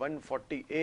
140A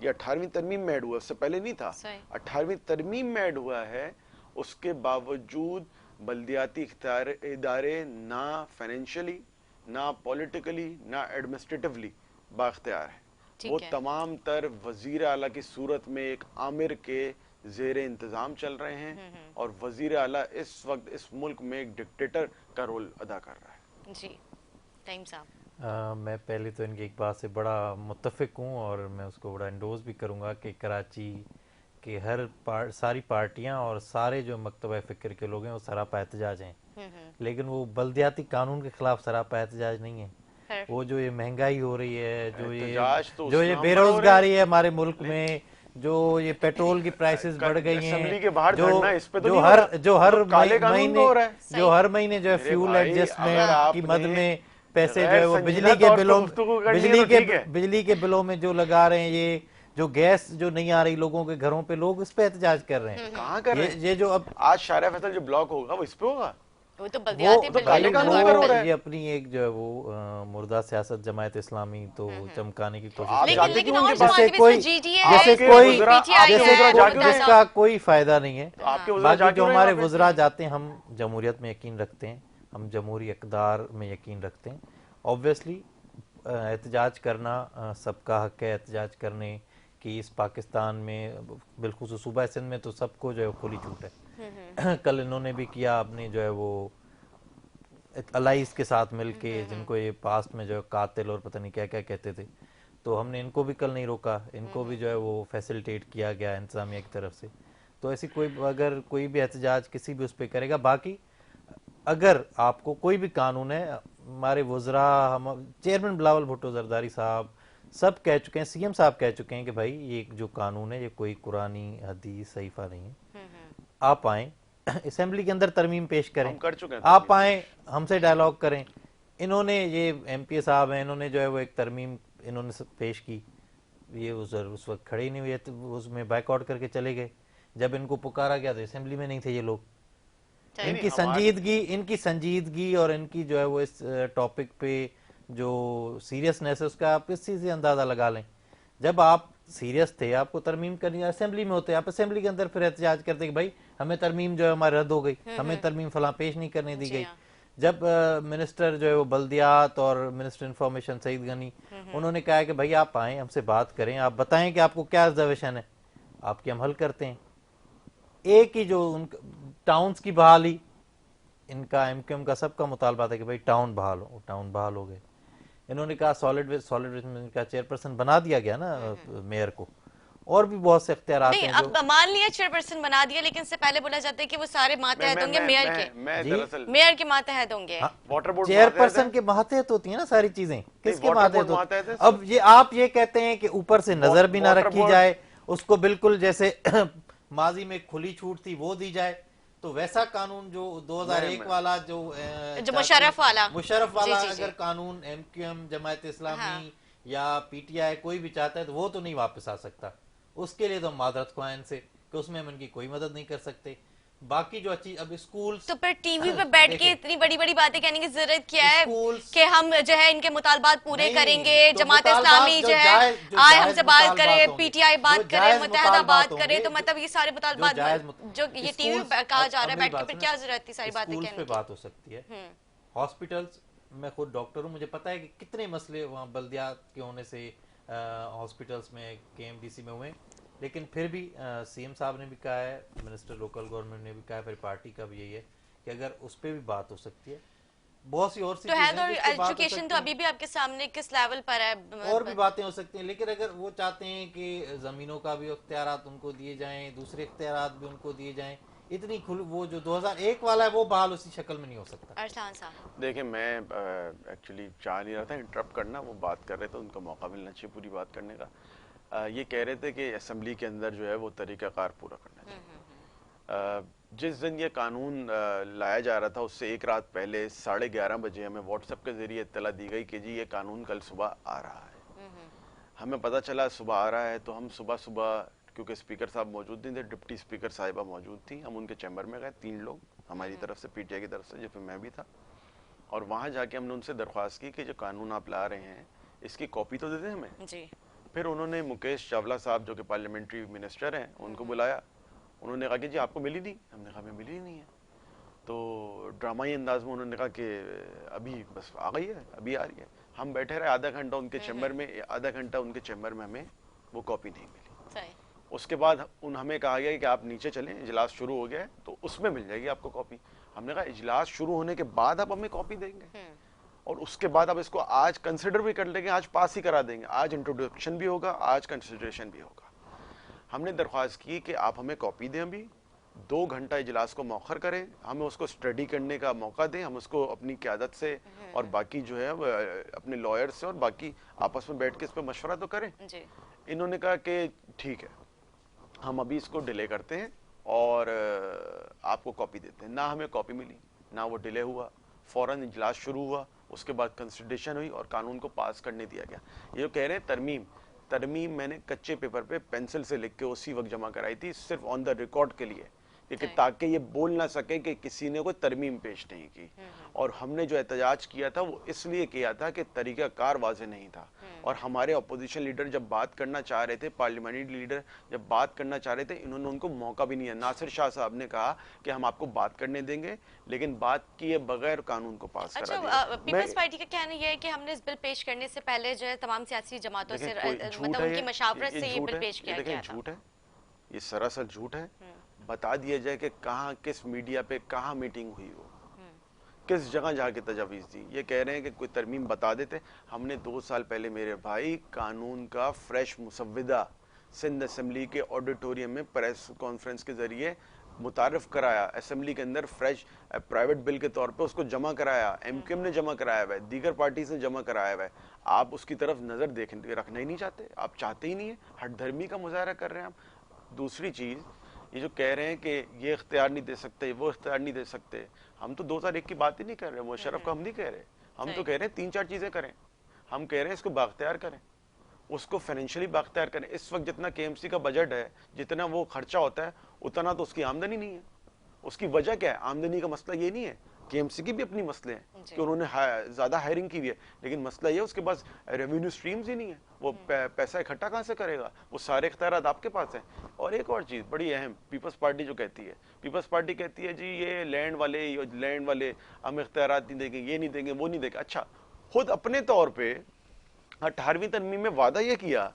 یہ 18ویں ترمیم میں ایڈ ہوا, اس سے پہلے نہیں تھا. 18ویں ترمیم میں ایڈ ہوا ہے, اس کے باوجود بلدیاتی ادارے نہ فائنینشلی, نہ پولیٹیکلی, نہ ایڈمنسٹریٹولی بااختیار ہے. وہ تمام تر وزیر اعلیٰ کی صورت میں ایک آمر کے زیر انتظام چل رہے ہیں, اور وزیر اعلیٰ اس وقت اس ملک میں ایک ڈکٹیٹر کا رول ادا کر رہا ہے. جی ٹائم صاحب. میں پہلے تو ان کی ایک بات سے بڑا متفق ہوں, اور میں اس کو بڑا انڈوز بھی کروں گا کہ کراچی کے ساری پارٹیاں اور سارے جو مکتبہ فکر کے لوگ ہیں وہ سراپا احتجاج ہیں, لیکن وہ بلدیاتی قانون کے خلاف سراپا احتجاج نہیں ہے. وہ جو یہ مہنگائی ہو رہی ہے, جو یہ بے روزگاری ہے ہمارے ملک میں, جو یہ پیٹرول کی پرائسز بڑھ گئی ہیں, جو ہر مہینے جو ہے فیول ایڈجسٹمنٹ کی مد میں پیسے جو ہے وہ بجلی کے بلوں میں جو لگا رہے ہیں, یہ جو گیس جو نہیں آ رہی لوگوں کے گھروں پہ, لوگ اس پہ احتجاج کر رہے ہیں. کہاں کر رہے ہیں یہ جو اب آج شارع فیصل جو بلاک ہوگا وہ اس پہ ہوگا, وہ تو بلدیاتی یہ اپنی ایک جو ہے وہ مردہ سیاست جماعت اسلامی تو چمکانے کی کوشش جس کا کوئی فائدہ نہیں ہے. باقی جو ہمارے وزراء جاتے ہیں, ہم جمہوریت میں یقین رکھتے ہیں, ہم جمہوری اقدار میں یقین رکھتے ہیں. اوبویسلی احتجاج کرنا سب کا حق ہے, احتجاج کرنے کی اس پاکستان میں بالخصوص صوبہ سندھ میں تو سب کو جو ہے کھلی چھوٹ ہے. کل انہوں نے بھی کیا اپنے جو ہے وہ الائز کے ساتھ مل کے, جن کو یہ پاسٹ میں جو ہے قاتل اور پتہ نہیں کیا کیا کہتے تھے, تو ہم نے ان کو بھی کل نہیں روکا, ان کو بھی جو ہے وہ فیسیلیٹیٹ کیا گیا انتظامیہ کی طرف سے. تو ایسی اگر کوئی بھی احتجاج کسی بھی اس پہ کرے گا. باقی اگر آپ کو کوئی بھی قانون ہے, ہمارے وزراء, چیئرمین بلاول بھٹو زرداری صاحب سب کہہ چکے ہیں, سی ایم صاحب کہہ چکے ہیں کہ بھائی یہ جو قانون ہے یہ کوئی قرآنی حدیث صحیفہ نہیں ہے, آپ آئیں اسمبلی کے اندر ترمیم پیش کریں, آپ آئیں ہم سے ڈائلاگ کریں. انہوں نے یہ ایم پی اے صاحب ہیں, انہوں نے جو ہے وہ ایک ترمیم انہوں نے پیش کی, یہ اس وقت کھڑے ہی نہیں ہوئے, اس میں بیک آؤٹ کر کے چلے گئے. جب ان کو پکارا گیا تو اسمبلی میں نہیں تھے یہ لوگ. ان کی سنجیدگی اور ان کی جو ہے وہ اس ٹاپک پہ جو سیریسنیس ہے اس کا آپ اسی سے اندازہ لگا لیں. جب آپ سیریس تھے, آپ کو ترمیم کرنی اسمبلی میں ہوتے, آپ اسمبلی کے اندر پھر احتجاج کرتے کہ بھائی ہمیں ترمیم جو ہے ہماری رد ہو گئی, ہمیں ترمیم فلاں پیش نہیں کرنے دی گئی. جب منسٹر جو ہے وہ بلدیات اور منسٹر انفارمیشن سعید غنی, انہوں نے کہا کہ بھائی آپ آئیں ہم سے بات کریں, آپ بتائیں کہ آپ کو کیا ریزرویشن ہے, آپ کی ہم حل کرتے ہیں. ایک ہی جو ان ٹاؤنز کی بحالی, ان کا ایم کیو ایم کا سب کا مطالبہ تھا کہ بھائی ٹاؤن بحال ہو, ٹاؤن بحال ہو گئے. انہوں نے کہا سالڈ ویسٹ کا چیئرپرسن بنا دیا گیا نا میئر کو, اور بھی بہت سے اختیارات ہیں. اب مان لیا چیئرپرسن بنا دیا, لیکن اس سے پہلے بولا جاتا ہے کہ وہ سارے ماتحت ہوں گے میئر کے, میئر کے ماتحت ہوں گے. چیئرپرسن کے ماتحت ہوتی ہیں نا ساری چیزیں, کس کے ماتحت ہوتی ہیں؟ اب یہ آپ یہ کہتے ہیں کہ اوپر سے نظر بھی نہ رکھی جائے, اس کو بالکل جیسے ماضی میں کھلی چھوٹ تھی وہ دی جائے, تو ویسا قانون جو 2001 والا جو مشرف والا اگر قانون M Q M Jamaat Islami یا پی ٹی آئی کوئی بھی چاہتا ہے تو وہ تو نہیں واپس آ سکتا. اس کے لیے تو ہم معذرت خواہ ان سے کہ اس میں ہم ان کی کوئی مدد نہیں کر سکتے. باقی جو اچھی اب اسکول تو پھر ٹی وی پہ بیٹھ کے اتنی بڑی بڑی باتیں کہنے کی ضرورت کیا ہے کہ ہم جو ہے ان کے مطالبات پورے کریں گے, جماعت اسلامی جو ہے آئے ہم سے بات کرے, پی ٹی آئی بات کرے, متحدہ بات کرے, تو مطلب یہ سارے مطالبات جو یہ ٹی وی پہ کہا جا رہا ہے بیٹھ کے, پھر کیا ضرورت تھی ساری باتیں کہنے کی. بات ہو سکتی ہے ہاسپٹلز, میں خود ڈاکٹر ہوں, مجھے پتا ہے کہ کتنے مسئلے وہاں بلدیات کے ہونے سے ہاسپٹلز میں کے ایم ڈی سی میں ہوئے, لیکن پھر بھی سی ایم صاحب نے بھی کہا ہے, منسٹر لوکل گورنمنٹ نے بھی کہا ہے, پھر پارٹی کا بھی یہی ہے کہ اگر اس پہ بھی بات ہو سکتی ہے. بہت سی اور سی ہیلتھ اور ایجوکیشن تو ابھی بھی آپ کے سامنے کس لیول پر ہے, اور بھی باتیں ہو سکتی ہیں, لیکن اگر وہ چاہتے ہیں کہ زمینوں کا بھی اختیارات ان کو دیے جائیں, دوسرے اختیارات بھی ان کو دیے جائیں, اتنی وہ جو 2001 والا ہے وہ بحال اسی شکل میں نہیں ہو سکتا. ارسلان صاحب دیکھیں, میں ایکچولی چاہ نہیں رہا تھا انٹرپٹ کرنا, وہ بات کر رہے تھے, ان کو موقع ملنا چاہیے پوری بات کرنے کا. یہ کہہ رہے تھے کہ اسمبلی کے اندر جو ہے وہ طریقہ کار پورا کرنا چاہیے. جس دن یہ قانون لایا جا رہا تھا اس سے ایک رات پہلے 11:30 بجے ہمیں واٹس ایپ کے ذریعے اطلاع دی گئی کہ جی یہ قانون کل صبح آ رہا ہے. ہمیں پتہ چلا صبح آ رہا ہے, تو ہم صبح کیونکہ اسپیکر صاحب موجود نہیں تھے, ڈپٹی اسپیکر صاحبہ موجود تھیں, ہم ان کے چیمبر میں گئے, 3 لوگ ہماری طرف سے, پی ٹی آئی کی طرف سے, جس میں میں بھی تھا, اور وہاں جا کے ہم نے ان سے درخواست کی کہ جو قانون آپ لا رہے ہیں اس کی کاپی تو دے دیں ہمیں. پھر انہوں نے مکیش چاولہ صاحب جو کہ پارلیمنٹری منسٹر ہیں ان کو بلایا. انہوں نے کہا کہ جی آپ کو ملی نہیں. ہم نے کہا ہمیں ملی نہیں ہے. تو ڈرامائی انداز میں انہوں نے کہا کہ ابھی بس آ گئی ہے, ابھی آ رہی ہے. ہم بیٹھے رہے آدھا گھنٹہ ان کے چیمبر میں, آدھا گھنٹہ ان کے چیمبر میں, ہمیں وہ کاپی نہیں ملی. اس کے بعد ہمیں کہا گیا کہ آپ نیچے چلیں, اجلاس شروع ہو گیا ہے تو اس میں مل جائے گی آپ کو کاپی. ہم نے کہا اجلاس شروع ہونے کے بعد آپ ہمیں کاپی دیں گے, اور اس کے بعد آپ اس کو آج کنسیڈر بھی کر لیں گے, آج پاس ہی کرا دیں گے, آج انٹروڈکشن بھی ہوگا, آج کنسیڈریشن بھی ہوگا. ہم نے درخواست کی کہ آپ ہمیں کاپی دیں, ابھی 2 گھنٹہ اجلاس کو مؤخر کریں, ہمیں اس کو اسٹڈی کرنے کا موقع دیں, ہم اس کو اپنی قیادت سے اور باقی جو ہے اپنے لائر سے اور باقی آپس میں بیٹھ کے اس پہ مشورہ تو کریں. انہوں نے کہا کہ ٹھیک ہے, ہم ابھی اس کو ڈیلے کرتے ہیں اور آپ کو کاپی دیتے ہیں. نہ ہمیں کاپی ملی, نہ وہ ڈیلے ہوا, فوراً اجلاس شروع ہوا, اس کے بعد کنسیڈریشن ہوئی اور قانون کو پاس کرنے دیا گیا. یہ جو کہہ رہے ہیں ترمیم میں نے کچے پیپر پہ پینسل سے لکھ کے اسی وقت جمع کرائی تھی, صرف آن دا ریکارڈ کے لیے, کہ تاکہ یہ بول نہ سکے کہ کسی نے کوئی ترمیم پیش نہیں کی. اور ہم نے جو احتجاج کیا تھا وہ اس لیے کیا تھا کہ طریقہ کار واضح نہیں تھا, اور ہمارے اپوزیشن لیڈر جب بات کرنا چاہ رہے تھے, پارلیمنٹری لیڈر جب بات کرنا چاہ رہے تھے, انہوں نے ان کو موقع بھی نہیں دیا. ناصر شاہ صاحب نے کہا کہ ہم آپ کو بات کرنے دیں گے, لیکن بات کیے بغیر قانون کو پاس کرا دیا. اچھا, پیپلز پارٹی کا کہنا یہ ہے کہ ہم نے اس بل پیش کرنے سے پہلے جو ہے تمام سیاسی جماعتوں سے مطلب ان کی مشاورت سے یہ بل پیش کیا گیا تھا. جھوٹ ہے, یہ سراسر جھوٹ ہے. بتا دیا جائے کہ کہاں کس میڈیا پہ کہاں میٹنگ ہوئی ہو, کس جگہ جا کے تجاویز دی. یہ کہہ رہے ہیں کہ کوئی ترمیم بتا دیتے. ہم نے 2 سال پہلے میرے بھائی قانون کا فریش مسودہ سندھ اسمبلی کے آڈیٹوریم میں پریس کانفرنس کے ذریعے متعارف کرایا. اسمبلی کے اندر فریش پرائیویٹ بل کے طور پہ اس کو جمع کرایا, ایم کیو ایم نے جمع کرایا ہوا ہے, دیگر پارٹیز نے جمع کرایا ہوا ہے. آپ اس کی طرف نظر رکھنا ہی نہیں چاہتے, آپ چاہتے ہی نہیں ہیں, ہٹ دھرمی کا مظاہرہ کر رہے ہیں آپ. دوسری چیز یہ جو کہہ رہے ہیں کہ یہ اختیار نہیں دے سکتے, وہ اختیار نہیں دے سکتے, ہم تو 2001 کی بات ہی نہیں کر رہے. مشرف کو ہم نہیں کہہ رہے, ہم تو کہہ رہے ہیں 3-4 چیزیں کریں. ہم کہہ رہے ہیں اس کو بااختیار کریں, اس کو فائنینشلی بااختیار کریں. اس وقت جتنا کے ایم سی کا بجٹ ہے, جتنا وہ خرچہ ہوتا ہے, اتنا تو اس کی آمدنی نہیں ہے. اس کی وجہ کیا ہے؟ آمدنی کا مسئلہ یہ نہیں ہے, کے ایم سی کی بھی اپنی مسئلے ہیں کہ انہوں نے زیادہ ہائرنگ کی ہوئی ہے, لیکن مسئلہ یہ اس کے پاس ریونیو سٹریمز ہی نہیں ہے. وہ پیسہ اکٹھا کہاں سے کرے گا؟ وہ سارے اختیارات آپ کے پاس ہیں. اور ایک اور چیز بڑی اہم, پیپلز پارٹی جو کہتی ہے, پیپلز پارٹی کہتی ہے جی یہ لینڈ والے ہم اختیارات نہیں دیں گے, یہ نہیں دیں گے, وہ نہیں دیں گے. اچھا, خود اپنے طور پہ 18ویں ترمیم میں وعدہ یہ کیا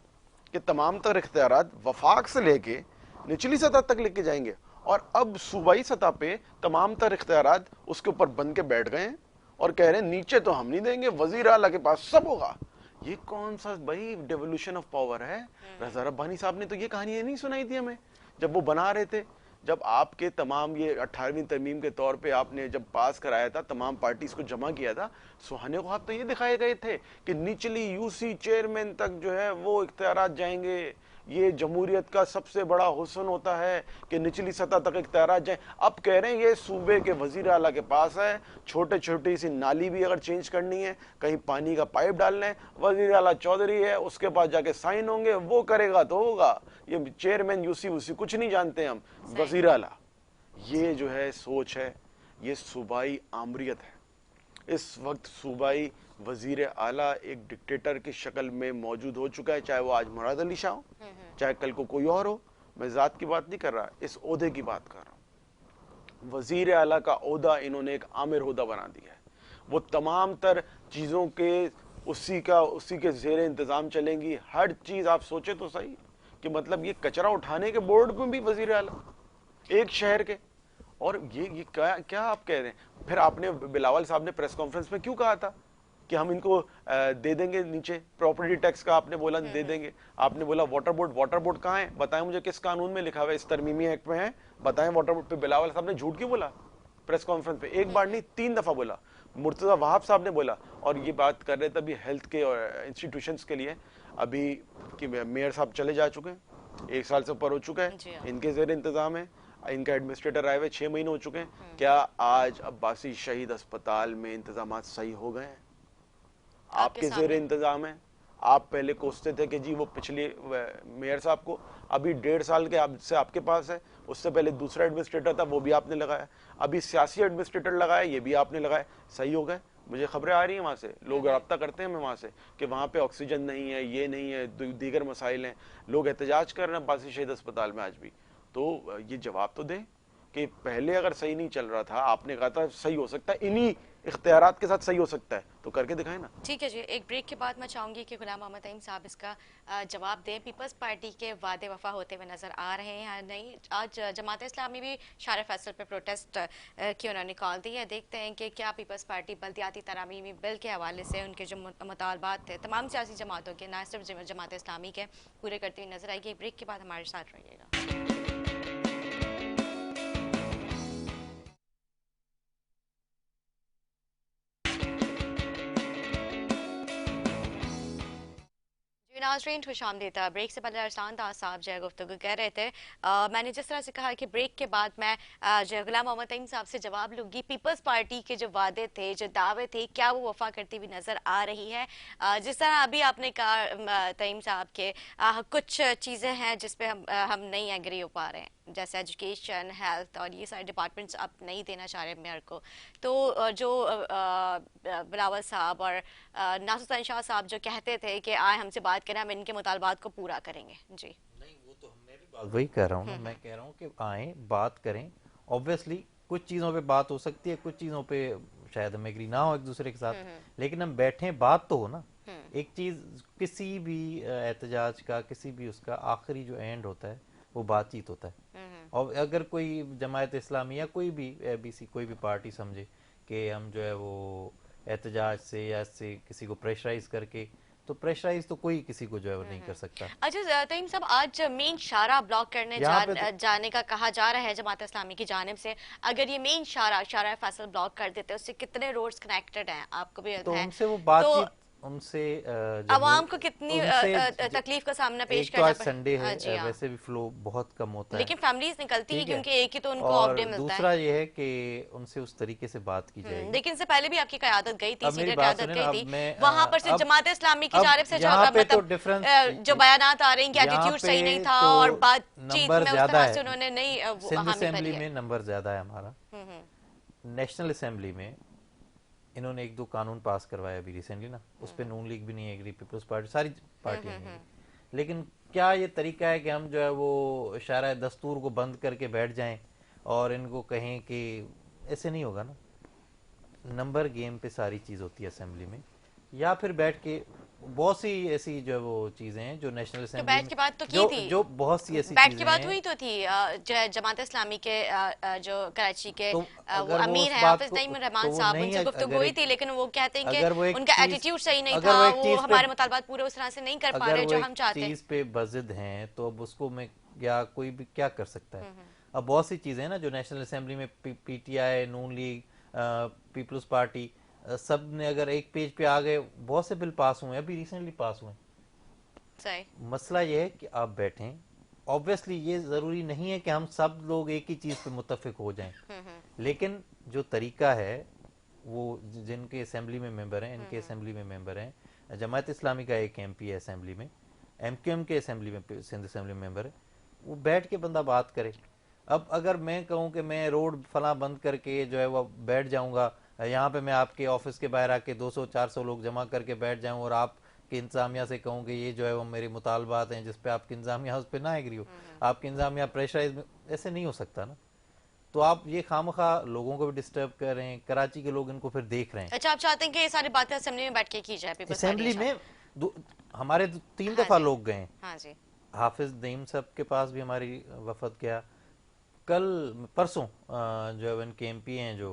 کہ تمام تر اختیارات وفاق سے لے کے نچلی سطح تک لے کے جائیں گے, اور اب صوبائی سطح پہ تمام تر اختیارات اس کے اوپر بن کے بیٹھ گئے ہیں اور کہہ رہے ہیں نیچے تو ہم نہیں دیں گے, وزیر اعلیٰ کے پاس سب ہوگا. یہ کون سا بھائی ڈیولوشن آف پاور ہے؟ رضا ربانی صاحب نے تو یہ کہانی نہیں سنائی تھی ہمیں جب وہ بنا رہے تھے. جب آپ کے تمام یہ 18ویں ترمیم کے طور پہ آپ نے جب پاس کرایا تھا, تمام پارٹیز کو جمع کیا تھا, سہانے خواب تو یہ دکھائے گئے تھے کہ نچلی یو سی چیئرمین تک جو ہے وہ اختیارات جائیں گے. یہ جمہوریت کا سب سے بڑا حسن ہوتا ہے کہ نچلی سطح تک اختیارات جائیں. اب کہہ رہے ہیں یہ صوبے کے وزیر اعلیٰ کے پاس ہے, چھوٹی سی نالی بھی اگر چینج کرنی ہے, کہیں پانی کا پائپ ڈالنا ہے, وزیر اعلیٰ چودھری ہے, اس کے پاس جا کے سائن ہوں گے, وہ کرے گا تو ہوگا. یہ چیئرمین یو سی کچھ نہیں جانتے ہم, وزیر اعلیٰ. یہ جو ہے سوچ ہے, یہ صوبائی آمریت ہے. اس وقت صوبائی وزیر اعلیٰ ایک ڈکٹیٹر کی شکل میں موجود ہو چکا ہے, چاہے وہ آج مراد علی شاہ ہو, چاہے کل کو کوئی اور ہو. میں ذات کی بات نہیں کر رہا, اس عہدے کی بات کر رہا ہوں. وزیر اعلیٰ کا عہدہ انہوں نے ایک آمر عہدہ بنا دیا ہے. وہ تمام تر چیزوں کے اسی کے زیر انتظام چلیں گی. ہر چیز آپ سوچے تو صحیح کہ مطلب یہ کچرا اٹھانے کے بورڈ میں بھی وزیر اعلیٰ ایک شہر کے, اور یہ کیا آپ کہہ رہے ہیں؟ پھر آپ نے بلاول صاحب نے پریس کانفرنس میں کیوں کہا تھا کہ ہم ان کو دے دیں گے نیچے پراپرٹی ٹیکس کا, آپ نے بولا دے دیں گے. آپ نے بولا واٹر بورڈ کہاں ہے؟ بتائیں مجھے کس قانون میں لکھا ہوا ہے؟ اس ترمیمی ایکٹ میں ہے, بتائیں واٹر بورڈ پہ. بلاول صاحب نے جھوٹ کیوں بولا پریس کانفرنس پہ؟ ایک بار نہیں 3 دفعہ بولا. مرتضی وہاب صاحب نے بولا, اور یہ بات کر رہے تھے ابھی ہیلتھ کے اور انسٹیٹیوشنز کے لیے. ابھی کہ میئر صاحب چلے جا چکے ہیں, 1 سال سے اوپر ہو چکا ہے, ان کے زیر انتظام ہے. ان کا ایڈمنسٹریٹر آئے ہوئے 6 مہینے ہو چکے ہیں. کیا آج عباسی شہید اسپتال میں انتظامات صحیح ہو گئے ہیں؟ آپ کے زیر انتظام ہے. آپ پہلے کوستے تھے کہ جی وہ پچھلی میئر صاحب کو, ابھی 1.5 سال کے سے آپ کے پاس ہے. اس سے پہلے دوسرا ایڈمنسٹریٹر تھا, وہ بھی آپ نے لگایا. ابھی سیاسی ایڈمنسٹریٹر لگایا, یہ بھی آپ نے لگایا. صحیح ہو گئے. مجھے خبریں آ رہی ہیں وہاں سے, لوگ رابطہ کرتے ہیں ہمیں وہاں سے کہ وہاں پہ آکسیجن نہیں ہے, یہ نہیں ہے, دیگر مسائل ہیں, لوگ احتجاج کر رہے ہیں عباسی شہید اسپتال میں آج بھی. تو یہ جواب تو دیں کہ پہلے اگر صحیح نہیں چل رہا تھا, آپ نے کہا تھا صحیح ہو سکتا ہے, انہی اختیارات کے ساتھ صحیح ہو سکتا ہے, تو کر کے دکھائیں نا. ٹھیک ہے جی, ایک بریک کے بعد میں چاہوں گی کہ غلام محمد نعیم صاحب اس کا جواب دیں. پیپلز پارٹی کے وعدے وفا ہوتے ہوئے نظر آ رہے ہیں یا نہیں؟ آج جماعت اسلامی بھی شارع فیصل پہ پروٹیسٹ کی انہوں نے کال دی ہے. دیکھتے ہیں کہ کیا پیپلز پارٹی بلدیاتی ترمیمی بل کے حوالے سے ان کے جو مطالبات تھے تمام سیاسی جماعتوں کے, نہ صرف جماعت اسلامی کے, پورے کرتے ہوئے نظر آئے گی. بریک کے بعد ہمارے ساتھ رہیے گا. ناظرین خوش آمدید. بریک سے پہلے ارسلان داس صاحب جو ہے گفتگو کر رہے تھے, میں نے جس طرح سے کہا کہ بریک کے بعد میں جو غلام محمد نعیم صاحب سے جواب لوں گی. پیپلز پارٹی کے جو وعدے تھے, جو دعوے تھے, کیا وہ وفا کرتی ہوئی نظر آ رہی ہے؟ جس طرح ابھی آپ نے کہا نعیم صاحب کے کچھ چیزیں ہیں جس پہ ہم نہیں ایگری ہو پا رہے ہیں, جیسے ایجوکیشن, ہیلتھ اور یہ سارے ڈپارٹمنٹس آپ نہیں دینا چاہ رہے میئر کو. تو جو بلاول صاحب اور ناصر حسین شاہ صاحب جو کہتے تھے کہ آئے ہم سے بات کریں, ہم ان کے مطالبات کو پورا کریں گے. جی نہیں, وہ تو میں بھی بات وہی کہہ رہا ہوں نا, میں کہہ رہا ہوں کہ آئیں بات کریں. اوبویسلی کچھ چیزوں پہ بات ہو سکتی ہے, کچھ چیزوں پہ شاید ہم ایگری نہ ہو ایک دوسرے کے ساتھ, لیکن ہم بیٹھیں, بات تو ہو نا. ایک چیز کسی بھی احتجاج کا, کسی بھی اس کا آخری جو اینڈ ہوتا ہے وہ بات چیت ہوتا ہے. اور اگر کوئی جماعت اسلامی یا کوئی بھی ABC کوئی بھی پارٹی سمجھے کہ ہم جو ہے وہ احتجاج سے یا سے کسی کو پریشرائز کر کے, تو پریشرائز تو کوئی کسی کو جو ہے وہ نہیں کر سکتا. اچھا تعیم صاحب, آج مین شارع بلاک کرنے جانے کا کہا جا رہا ہے جماعت اسلامی کی جانب سے. اگر یہ مین شارع فیصل بلاک کر دیتے, اس سے کتنے روڈز کنیکٹڈ ہیں آپ کو بھی تو ہے, ان سے وہ بات تو چیت, ان سے عوام کو کتنی تکلیف کا سامنا پیش ایک تو آج کرنا سنڈے پڑے؟ ہے, ویسے بھی فلو بہت کم ہوتا ہے, لیکن فیملیز نکلتی ہیں کیونکہ ایک ہی تو ان کو آف اور ڈے ملتا ہے. دوسرا یہ ہے کہ ان سے اس طریقے سے بات کی جائے گی. لیکن اس سے پہلے بھی آپ کی قیادت گئی تھی, اب میری سینئر بات قیادت سنیں گئی نا, تھی, اب میں وہاں پر سے جماعت اسلامی کی جانب سے جو یہاں پہ تو مطلب ڈفرنس, جو بیانات آ رہے ہیں کہ ایٹیٹیوڈ صحیح نہیں تھا اور بات چیت نمبر میں اس زیادہ طرح ہے. سے انہوں نے نہیں سندھ حامی اسمبلی بھری ہے. میں نمبر زیادہ ہے ہمارا. نیشنل اسمبلی میں انہوں نے ایک دو قانون پاس کروایا ابھی ریسنٹلی نا, اس پہ نون لیگ بھی نہیں ایگری, پیپلز پارٹی, ساری پارٹیاں نہیں ایگری. لیکن کیا یہ طریقہ ہے کہ ہم جو ہے وہ شارع دستور کو بند کر کے بیٹھ جائیں اور ان کو کہیں کہ ایسے نہیں ہوگا نا. نمبر گیم پہ ساری چیز ہوتی ہے اسمبلی میں, یا پھر بیٹھ کے بہت سی ایسی جو وہ چیزیں ہیں جو نیشنل تو اسمبلی بیٹھ کی بات تو کی میں تھی, جو بہت سی ایسی بیٹھ کی چیزیں بات ہیں. ہوئی تو تھی. جماعت اسلامی کے جو کراچی کے تو وہ اگر وہ امیر اس ہیں بات حافظ کو, نعیم تو الرحمان وہ صاحب, ان نہیں سے ہے, گفتگو ہوئی تھی, لیکن وہ کہتے ہیں کہ اگر وہ ایک ان کا چیز, ایٹیٹیوڈ صحیح نہیں اگر تھا, وہ ایک وہ چیز پہ, ہمارے مطالبات پورے اس طرح سے نہیں کر پا اگر رہے وہ جو ایک ہم چاہتے ہیں. چیز پہ بضد ہیں تو اب اس کو میں یا کوئی بھی کیا کر سکتا ہے. اب بہت سی چیزیں ہیں نا جو نیشنل اسمبلی میں PTI, نون لیگ, پیپلز پارٹی, سب نے اگر ایک پیج پہ آ گئے, بہت سے بل پاس ہوئے ہیں, ابھی ریسنٹلی پاس ہوئے ہیں. صحیح. مسئلہ یہ ہے کہ آپ بیٹھیں, obviously یہ ضروری نہیں ہے کہ ہم سب لوگ ایک ہی چیز پہ متفق ہو جائیں, لیکن جو طریقہ ہے وہ جن کے اسمبلی میں ممبر ہیں, ان کے اسمبلی میں ممبر ہیں, جماعت اسلامی کا ایک MP ہے اسمبلی میں, MQM کے اسمبلی میں, سندھ اسمبلی میں ممبر ہے, وہ بیٹھ کے بندہ بات کرے. اب اگر میں کہوں کہ میں روڈ فلاں بند کر کے جو ہے وہ بیٹھ جاؤں گا, یہاں پہ میں آپ کے آفس کے باہر آ کے 200-400 لوگ جمع کر کے بیٹھ جاؤں اور آپ کی انتظامیہ سے کہوں کہ یہ جو ہے وہ میرے مطالبات ہیں جس پہ آپ کی انتظامیہ اس پہ نہ ایگری ہو, آپ کی انتظامیہ پریشرائز, ایسے نہیں ہو سکتا نا. تو آپ یہ خواہ لوگوں کو بھی ڈسٹرب کر رہے ہیں, کراچی کے لوگ ان کو پھر دیکھ رہے ہیں. اچھا, آپ چاہتے ہیں کہ یہ ساری باتیں اسمبلی میں بیٹھ کے کی جائے؟ پیپلز پارٹی اسمبلی میں ہمارے 3 دفعہ لوگ گئے ہیں. ہاں جی, حافظ نعیم صاحب کے پاس بھی ہماری وفد گیا, کل پرسوں جو ہے ان کے MP ہیں جو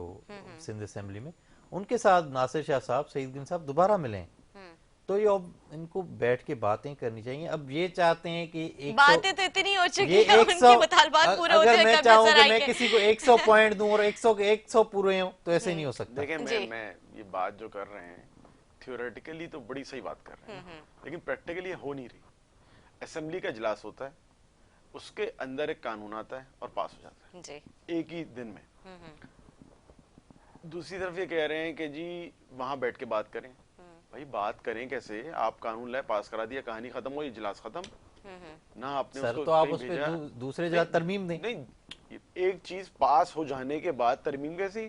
سندھ اسمبلی میں, ان کے ساتھ ناصر شاہ صاحب, سعید گن صاحب دوبارہ ملے ہیں. تو یہ اب ان کو بیٹھ کے باتیں کرنی چاہیے. اب یہ چاہتے ہیں کہ باتیں تو اتنی ہو چکی یہ ہیں, ان کے مطالبات پورے ہوتے اگر ہوئے میں کب چاہوں نظر کہ آئیں میں گے؟ کسی کو 100 پوائنٹ دوں اور 100 پورے ہوں, تو ایسے نہیں ہو سکتا. دیکھیں میں یہ بات جو کر رہے ہیں تھیوریٹیکلی تو بڑی صحیح بات کر رہے ہیں, لیکن پریکٹیکلی ہو نہیں رہی. اسمبلی کا اجلاس ہوتا ہے, اس کے اندر ایک قانون آتا ہے اور پاس ہو جاتا ہے ایک ہی دن میں. دوسری طرف یہ کہہ رہے ہیں کہ جی وہاں بیٹھ کے بات کریں. بھائی بات کریں کیسے؟ آپ قانون لائے, پاس کرا دیا, کہانی ختم ہوئی, اجلاس ختم. نہ آپ نے سر تو آپ اس پہ دوسرے جگہ ترمیم دیں. نہیں, ایک چیز پاس ہو جانے کے بعد ترمیم کیسی؟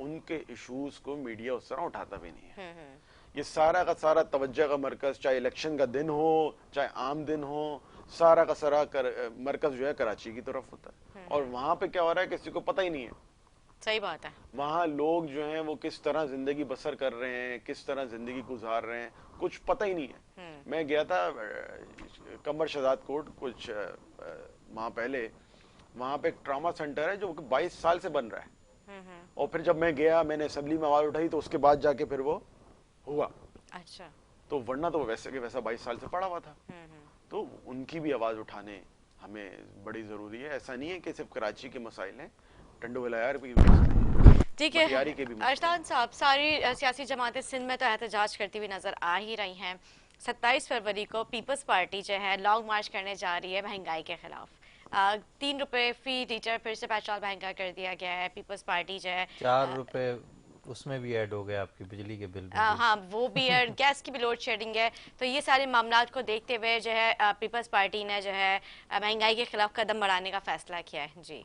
ان کے ایشوز کو میڈیا اس طرح اٹھاتا بھی نہیں ہے. یہ سارا کا سارا توجہ کا مرکز چاہے الیکشن کا دن ہو چاہے عام دن ہو, سارا کا سارا مرکز جو ہے کراچی کی طرف ہوتا ہے, اور وہاں پہ کیا ہو رہا ہے کسی کو پتہ ہی نہیں ہے. صحیح بات ہے. وہاں لوگ جو ہیں وہ کس طرح زندگی بسر کر رہے ہیں, کس طرح زندگی گزار رہے ہیں, کچھ پتہ ہی نہیں ہے. میں گیا تھا قمر شہزاد کوٹ کچھ ماہ پہلے, وہاں پہ ایک ٹراما سینٹر ہے جو 22 سال سے بن رہا ہے, اور پھر جب میں گیا میں نے اسمبلی میں آواز اٹھائی تو اس کے بعد جا کے پھر وہ ہوا. اچھا. تو ورنہ تو ویسے کہ ویسا 22 سال سے پڑا ہوا تھا. تو ان کی بھی آواز اٹھانے ہمیں بڑی ضروری ہے. ایسا نہیں ہے کہ صرف کراچی کے مسائل ہیں, ٹنڈو ولایار بھی ٹھیک ہے. ارسلان صاحب, ساری سیاسی جماعتیں سندھ میں تو احتجاج کرتی ہوئی نظر آ ہی رہی ہیں. 27 فروری کو پیپلز پارٹی جو ہے لانگ مارچ کرنے جا رہی ہے مہنگائی کے خلاف. 3 روپے فی لیٹر پھر سے پیٹرول مہنگا کر دیا گیا ہے. پیپلز پارٹی جو ہے 4 روپے اس میں بھی ایڈ ہو گیا آپ کی بجلی کے بل میں. ہاں وہ بھی ہے, گیس کی بھی لوڈ شیڈنگ ہے. تو یہ سارے معاملات کو دیکھتے ہوئے جو ہے پیپلز پارٹی نے جو ہے مہنگائی کے خلاف قدم بڑھانے کا فیصلہ کیا ہے. جی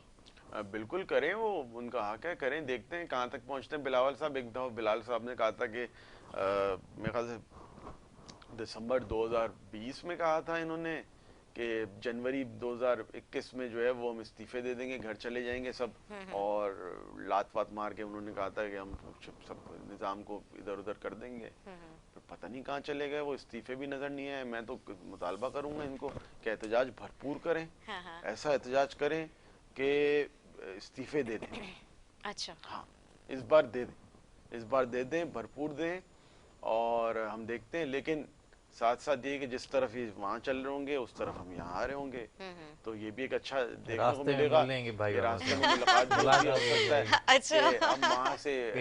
بالکل کریں, وہ ان کا حق ہے, کریں, دیکھتے ہیں کہاں تک پہنچتے ہیں. بلاول صاحب ایک دفعہ بلال صاحب نے کہا تھا کہ میرے خیال سے دسمبر 2020 میں کہا تھا انہوں نے کہ جنوری 2021 میں جو ہے وہ ہم استعفے دے دیں گے, گھر چلے جائیں گے سب, اور لات وات مار کے انہوں نے کہا تھا کہ ہم سب نظام کو ادھر ادھر کر دیں گے. پتہ نہیں کہاں چلے گئے وہ, استعفے بھی نظر نہیں آئے. میں تو مطالبہ کروں گا ان کو کہ احتجاج بھرپور کریں, ایسا احتجاج کریں کہ استعفے دے دیں. اچھا. ہاں اس بار دے دیں, اس بار دے دیں, بھرپور دیں, اور ہم دیکھتے ہیں. لیکن ساتھ ساتھ یہ کہ جس طرف یہ وہاں چل رہے ہوں گے اس طرف ہم یہاں آ رہے ہوں گے, تو یہ بھی ایک اچھا دیکھنے کو ملے گا. راستے میں ملاقات بھی ہو سکتا ہے کہ ہم وہاں سے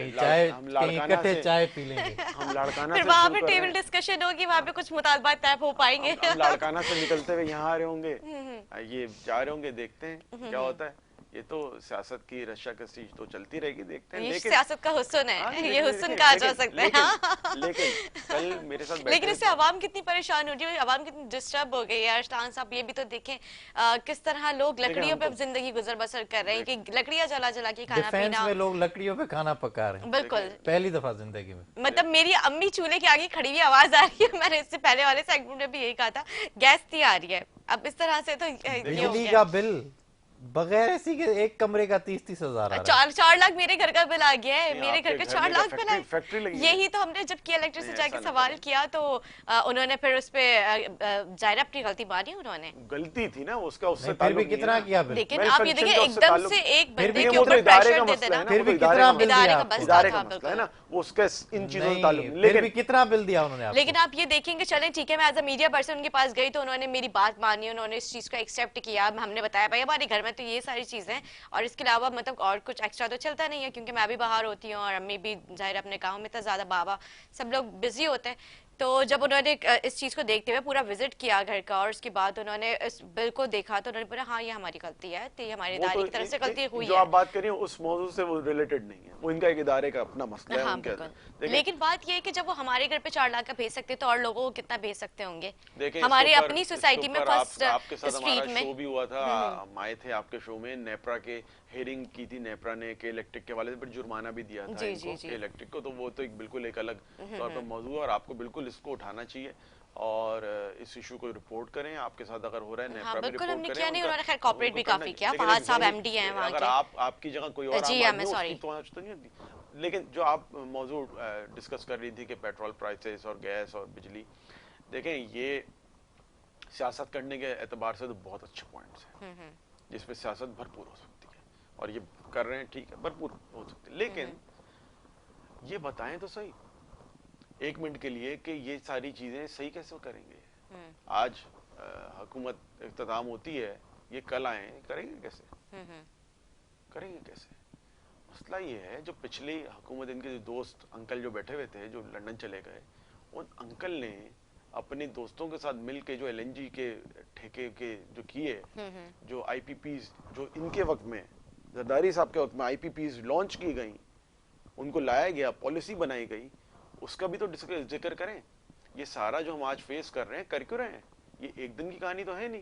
ہم لاڑکانہ سے چائے پی لیں گے, ہم لاڑکانہ سے وہاں پہ ٹیبل ڈسکشن ہوگی, وہاں پہ کچھ مطالبات طے ہو پائیں گے. ہم لاڑکانہ سے نکلتے ہوئے یہاں آ رہے ہوں گے, یہ جا رہے ہوں گے, دیکھتے ہیں کیا ہوتا ہے. یہ تو سیاست کی رشا کسی تو چلتی رہے گی, دیکھتے ہیں. یہ سیاست کا حسن ہے, یہ حسن کہا جا سکتا ہے. لیکن کل میرے ساتھ لیکن اس سے عوام کتنی پریشان ہو رہی ہے, عوام کتنی ڈسٹرب ہو گئی ہے. ارسلان صاحب یہ بھی تو دیکھیں کس طرح لوگ لکڑیوں پہ زندگی گزر بسر کر رہے ہیں, کہ لکڑیاں جلا جلا کے کھانا پینا. ڈیفینس میں لوگ لکڑیوں پہ کھانا پکا رہے ہیں بالکل پہلی دفعہ زندگی میں. مطلب میری امی چولہے کے آگے کھڑی ہوئی آواز آ رہی ہے. میں نے اس سے پہلے والے سیگمنٹ میں بھی یہی کہا تھا, گیس تھی آ رہی ہے. اب اس طرح سے تو بجلی کا بل بغیر اسی کے ایک کمرے کا 30 ہزار 4 لاکھ میرے گھر کا بل آ گیا ہے. میرے گھر کا 4 لاکھ بل ہے. یہی تو ہم نے جب کیا الیکٹرک سے جا کے سوال کیا تو انہوں نے پھر اس پہ ظاہر اپنی غلطی مانی. انہوں نے غلطی تھی نا اس کا, اس سے پھر بھی کتنا کیا بل. لیکن آپ یہ دیکھیں ایک دم سے ایک بندے کے اوپر پریشر دے دینا, پھر بھی کتنا بل دیا, ادارے کا مسئلہ ہے نا, وہ اس کا ان چیزوں سے تعلق نہیں. پھر بھی کتنا بل دیا انہوں نے. لیکن آپ یہ دیکھیں کہ چلیں ٹھیک ہے, میں as a media person in کے پاس گئی تو انہوں نے میری بات مانی, انہوں نے اس چیز کو ایکسیپٹ کیا. ہم نے بتایا بھائی ہمارے گھر میں تو یہ ساری چیزیں, اور اس کے علاوہ مطلب اور کچھ ایکسٹرا تو چلتا نہیں ہے, کیونکہ میں بھی باہر ہوتی ہوں اور امی بھی ظاہر اپنے کاموں میں اتنا زیادہ, بابا سب لوگ بزی ہوتے ہیں. تو جب انہوں نے اس چیز کو دیکھتے ہوئے پورا وزٹ کیا گھر کا, اور اس کے بعد انہوں نے اس بل کو دیکھا تو انہوں نے بولا ہاں یہ ہماری غلطی ہے, تو یہ ہمارے ادارے کی طرف سے غلطی ہوئی ہے. جو آپ بات کر رہی ہیں اس موضوع سے وہ ریلیٹڈ نہیں ہے, وہ ان کا ایک ادارے کا اپنا مسئلہ ہے. ہاں بالکل. لیکن بات یہ ہے کہ جب وہ ہمارے گھر پہ 4 لاکھ کا بھیج سکتے تو اور لوگوں کو کتنا بھیج سکتے ہوں گے. ہمارے اپنی سوسائٹی میں فرسٹ اسٹریٹ میں شو بھی ہوا تھا, ہم آئے تھے آپ کے شو میں, نیپرا کے ہیئرنگ کی تھی نیپرا نے کہ الیکٹرک کے والے سے, پھر جرمانہ بھی دیا تھا ان کو الیکٹرک کو. تو وہ تو ایک بالکل ایک الگ طور پر موضوع ہے, اور آپ کو بالکل اس کو اٹھانا چاہیے اور اس ایشو کو رپورٹ کریں. آپ کے ساتھ اگر ہو رہا ہے نیپرا بھی رپورٹ کریں. کیا نہیں, انہوں نے خیر کوپریٹ بھی کافی کیا. فہد صاحب ایم ڈی ہیں وہاں کے. اگر آپ کی جگہ کوئی اور تو نہیں ہوتی. لیکن جو آپ موضوع ڈسکس کر رہی تھی کہ پیٹرول پرائسز اور گیس اور بجلی, دیکھیں یہ سیاست کرنے کے اعتبار سے تو بہت اچھے پوائنٹس ہیں جس پہ سیاست بھرپور ہو سکتی ہے, اور یہ کر رہے ہیں, ٹھیک ہے, بھرپور ہو سکتی ہے. لیکن یہ بتائیں تو صحیح ایک منٹ کے لیے کہ یہ ساری چیزیں صحیح کیسے کریں گے. آج حکومت اختتام ہوتی ہے, یہ کل آئیں, کریں گے کیسے, کریں گے کیسے. مسئلہ یہ ہے جو پچھلی حکومت, ان کے جو دوست انکل جو بیٹھے ہوئے تھے جو لندن چلے گئے, ان انکل نے اپنے دوستوں کے ساتھ مل کے جو ایل این جی کے ٹھیکے کے جو کیے, جو آئی پی پیز جو ان کے وقت میں زرداری صاحب کے وقت میں آئی پی پیز لانچ کی گئیں, ان کو لایا گیا, پالیسی بنائی گئی, اس کا بھی تو ذکر کریں. یہ سارا جو ہم آج فیس کر رہے ہیں, کر کیوں رہے ہیں, یہ ایک دن کی کہانی تو ہے نہیں.